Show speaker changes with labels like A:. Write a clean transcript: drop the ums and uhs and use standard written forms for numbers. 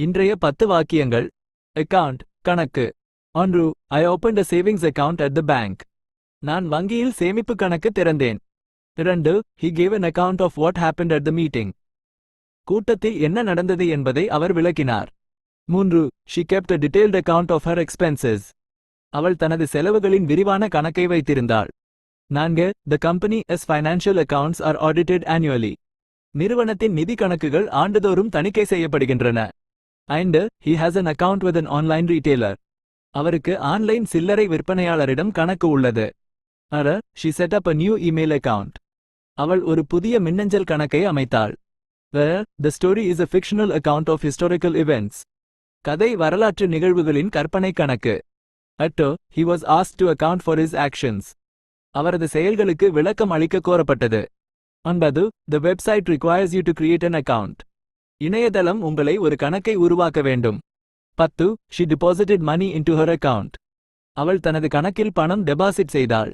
A: இன்றைய 10 வாக்கியங்கள். அக்கவுண்ட் கணக்கு. 1. I opened a savings account at the bank. நான் வங்கியில் சேமிப்பு கணக்கு திறந்தேன். 2. He gave an account of what happened at the meeting. கூட்டத்தில் என்ன நடந்தது என்பதை அவர் விளக்கினார். 3. She kept a detailed account of her expenses. அவள் தனது செலவுகளின் விரிவான கணக்கை வைத்திருந்தாள். 4. The company's financial accounts are audited annually. நிறுவனத்தின் நிதி கணக்குகள் ஆண்டுதோறும் தணிக்கை செய்யப்படுகின்றன. 5. He has an account with an online retailer. அவருக்கு ஆன்லைன் சில்லறை விற்பனையாளரிடம் கணக்கு உள்ளது. 6. She set up a new email account. அவள் ஒரு புதிய மின்னஞ்சல் கணக்கை அமைத்தாள். The story is a fictional account of historical events. கதை வரலாற்று நிகழ்வுகளின் கற்பனை கணக்கு. 8. He was asked to account for his actions. அவரது செயல்களுக்கு விளக்கம் அளிக்க கோரப்பட்டது. 9. The website requires you to create an account. இணையதளம் உங்களை ஒரு கணக்கை உருவாக்க வேண்டும். 10. She deposited money into her account. அவள் தனது கணக்கில் பணம் டெபாசிட் செய்தாள்.